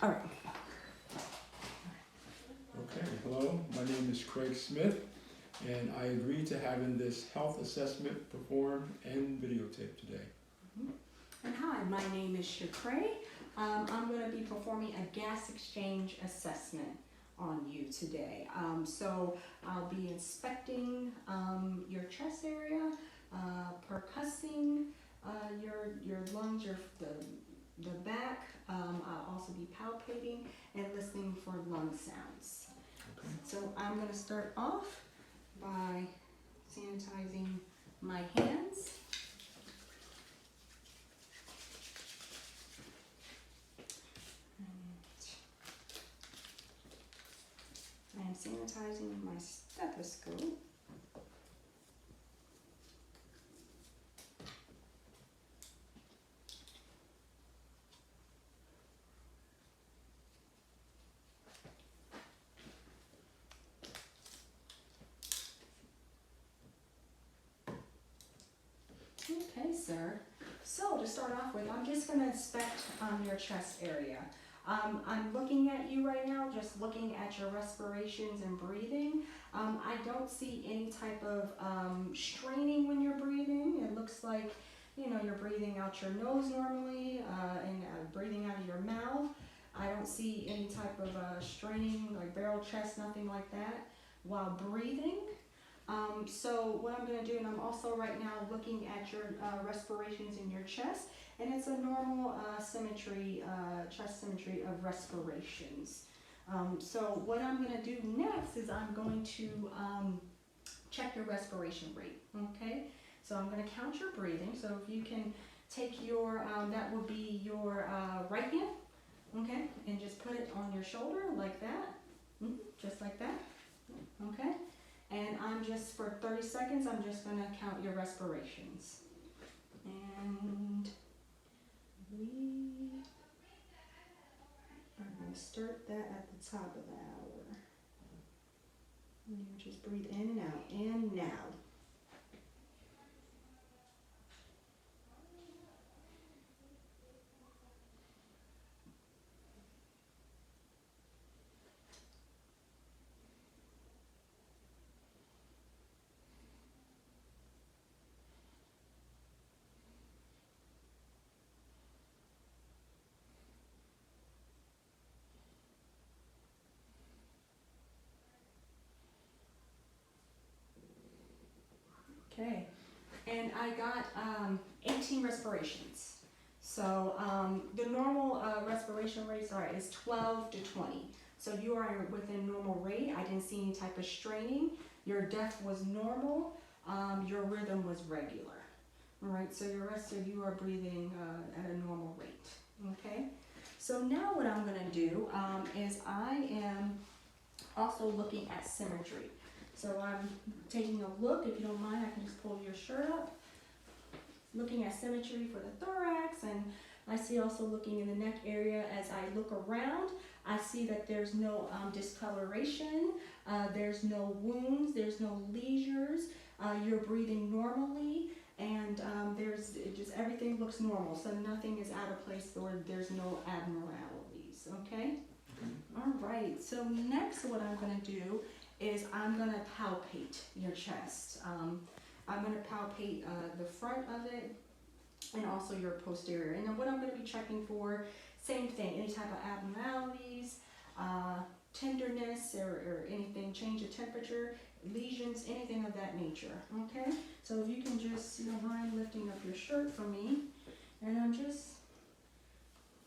All right. Okay, hello, my name is Craig Smith, and I agree to having this health assessment performed and videotaped today. And hi, my name is Shakray. I'm going to be performing a gas exchange assessment on you today. So I'll be inspecting your chest area, percussing your lungs, the back. I'll also be palpating and listening for lung sounds. Okay. So I'm going to start off by sanitizing my hands. I am sanitizing my stethoscope. Okay, sir. So to start off with, I'm just going to inspect your chest area. I'm looking at you right now, just looking at your respirations and breathing. I don't see any type of straining when you're breathing. It looks like, you're breathing out your nose normally and breathing out of your mouth. I don't see any type of straining, like barrel chest, nothing like that while breathing. So what I'm going to do, and I'm also right now looking at your respirations in your chest, and it's a normal symmetry, chest symmetry of respirations. So what I'm going to do next is I'm going to check your respiration rate, okay? So I'm going to count your breathing. So if you can take your, that would be your right hand, okay? And just put it on your shoulder like that, just like that, okay? And I'm just, for 30 seconds, I'm just going to count your respirations. And we are going to start that at the top of the hour. And you just breathe in and out, and now. Okay, and I got 18 respirations. So the normal respiration rate, is 12 to 20. So you are within normal rate. I didn't see any type of straining. Your depth was normal. Your rhythm was regular. All right, so your rest of you are breathing at a normal rate. Okay, so now what I'm going to do is I am also looking at symmetry. So I'm taking a look, if you don't mind, I can just pull your shirt up. Looking at symmetry for the thorax, and I see also looking in the neck area. As I look around, I see that there's no discoloration, there's no wounds, there's no lesions, you're breathing normally, and everything looks normal, so nothing is out of place or there's no abnormalities, okay? All right, so next what I'm going to do is I'm going to palpate your chest. I'm going to palpate the front of it and also your posterior. And then what I'm going to be checking for, same thing, any type of abnormalities, tenderness or anything, change of temperature, lesions, anything of that nature, okay? So if you can just, mind lifting up your shirt for me, and I'm just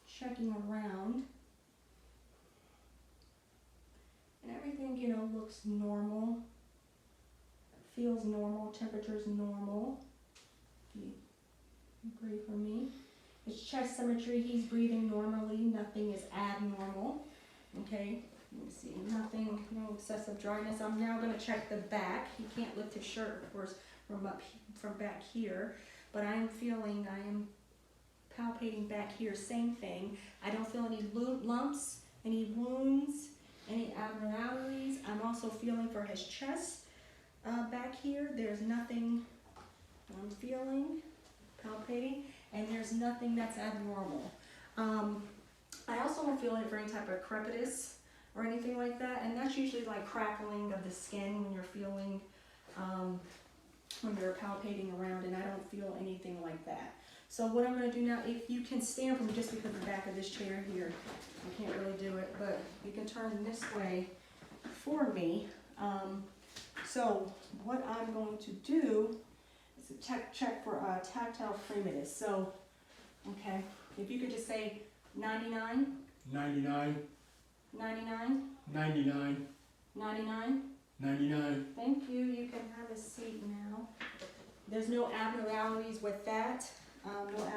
checking around. And everything, looks normal, feels normal, temperature's normal. You agree for me? It's chest symmetry, he's breathing normally, nothing is abnormal. Okay, let me see, nothing, no excessive dryness. I'm now going to check the back. He can't lift his shirt, of course, from back here, but I am palpating back here, same thing. I don't feel any lumps, any wounds, any abnormalities. I'm also feeling for his chest back here. There's nothing I'm feeling, palpating, and there's nothing that's abnormal. I also won't feel it for any type of crepitus or anything like that, and that's usually like crackling of the skin when you're feeling, when you're palpating around, and I don't feel anything like that. So what I'm going to do now, if you can stand from just because of the back of this chair here, I can't really do it, but you can turn this way for me. So what I'm going to do is to check for tactile freeness. So, okay, if you could just say 99, 99, 99, 99, 99. 99. Thank you. You can have a seat now. There's no abnormalities with that. No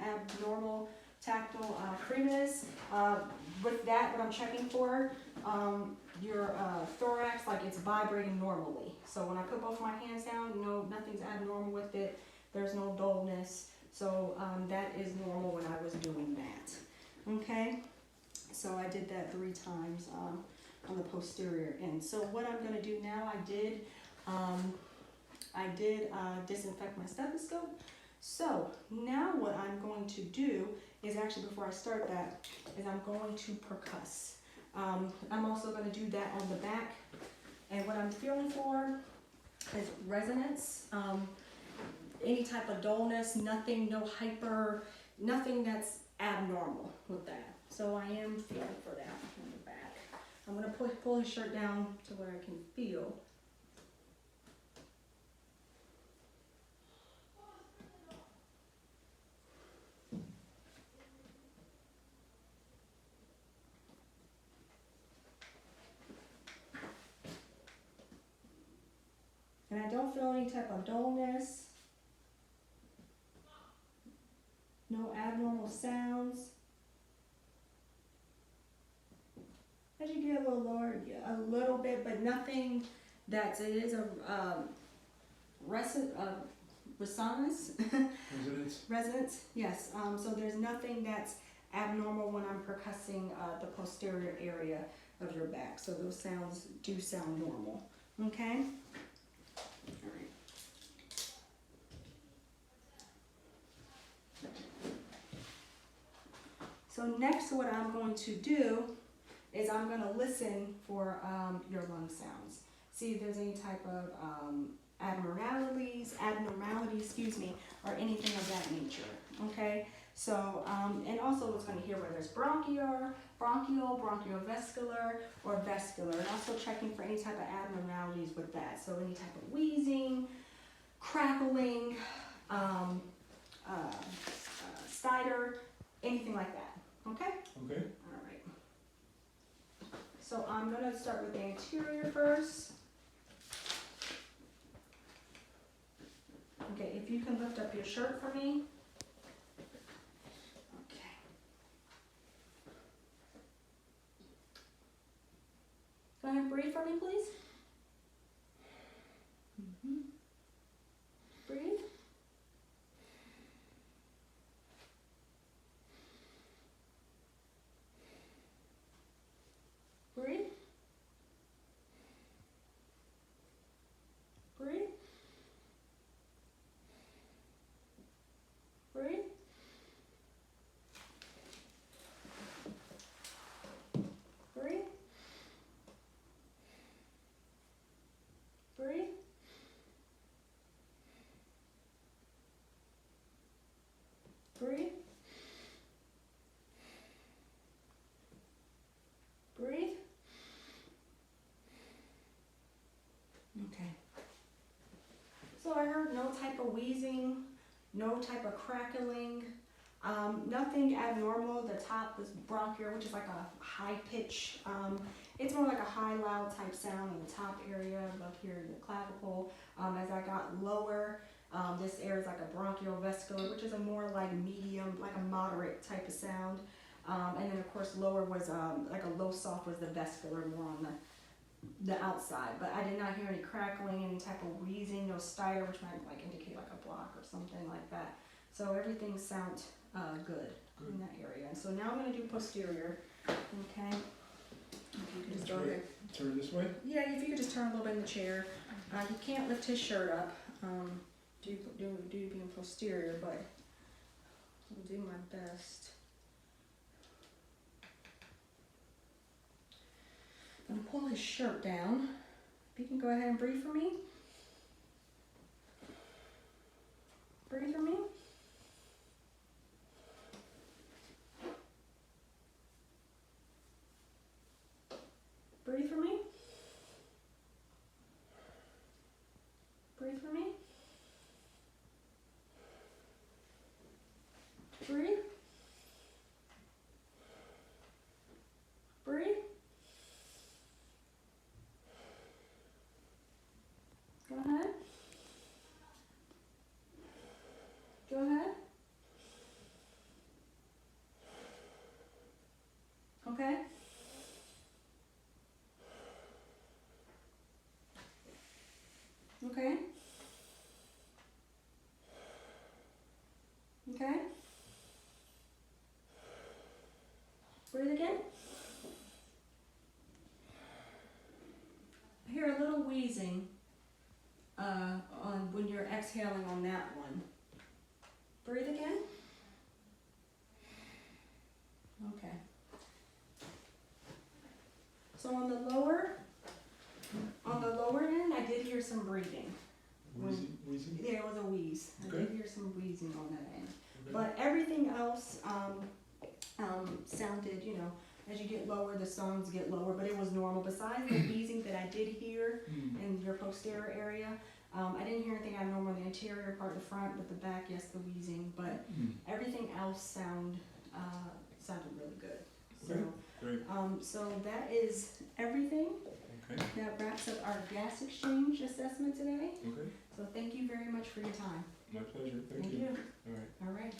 abnormal tactile freeness. With that, what I'm checking for, your thorax, like it's vibrating normally. So when I put both my hands down, no, nothing's abnormal with it. There's no dullness. So that is normal when I was doing that. Okay? So I did that 3 times on the posterior end. So what I'm going to do now, I did disinfect my stethoscope. So now what I'm going to do is actually, before I start that, is I'm going to percuss. I'm also going to do that on the back. And what I'm feeling for is resonance, any type of dullness, nothing, no hyper, nothing that's abnormal with that. So I am feeling for that on the back. I'm going to pull his shirt down to where I can feel. And I don't feel any type of dullness, no abnormal sounds. As you get a little lower, a little bit, but nothing it is a resonance. Resonance, yes. So there's nothing that's abnormal when I'm percussing the posterior area of your back. So those sounds do sound normal. Okay? All right. So next, what I'm going to do is I'm going to listen for your lung sounds. See if there's any type of abnormalities, or anything of that nature. Okay. So and also it's going to hear whether it's bronchial, bronchiovascular, or vascular, and also checking for any type of abnormalities with that. So any type of wheezing, crackling, stiter, anything like that. Okay? Okay. All right. So I'm going to start with the anterior first. Okay, if you can lift up your shirt for me. Okay. Go ahead and breathe for me, please. Breathe. Breathe. Breathe. Breathe. Breathe. Breathe. Breathe. Breathe. Okay. So I heard no type of wheezing, no type of crackling, nothing abnormal. The top was bronchial, which is like a high pitch. It's more like a high loud type sound in the top area above here in the clavicle. As I got lower, this area is like a bronchiovascular, which is a more like medium, like a moderate type of sound. And then of course lower was like a low soft was the vascular, more on the outside. But I did not hear any crackling, any type of wheezing, no stiter, which might like indicate like a block or something like that. So everything sounds good in that area. And so now I'm going to do posterior. Okay. If you can just go ahead. Turn this way? Yeah, if you could just turn a little bit in the chair. You can't lift his shirt up due being posterior, but I'll do my best. pull his shirt down. If you can go ahead and breathe for me. Breathe for me. Breathe for me. Breathe for me. Breathe. Breathe. Go ahead. Go ahead. Okay. Okay. Okay. Breathe again. I hear a little wheezing on when you're exhaling on that one. Breathe again. Okay. So on the lower end, I did hear some breathing. Wheezing? There was a wheeze. I Okay. did hear some wheezing on that end. Okay. But everything else sounded, you know, as you get lower, the songs get lower, but it was normal. Besides the wheezing that I did hear in your posterior area, I didn't hear anything abnormal in the anterior part, the front, but the back, yes, the wheezing. But everything else sounded really good. So, Okay, great. so that is everything. Okay. That wraps up our gas exchange assessment today. Okay. So thank you very much for your time. My pleasure. Thank you. you. All right. All right.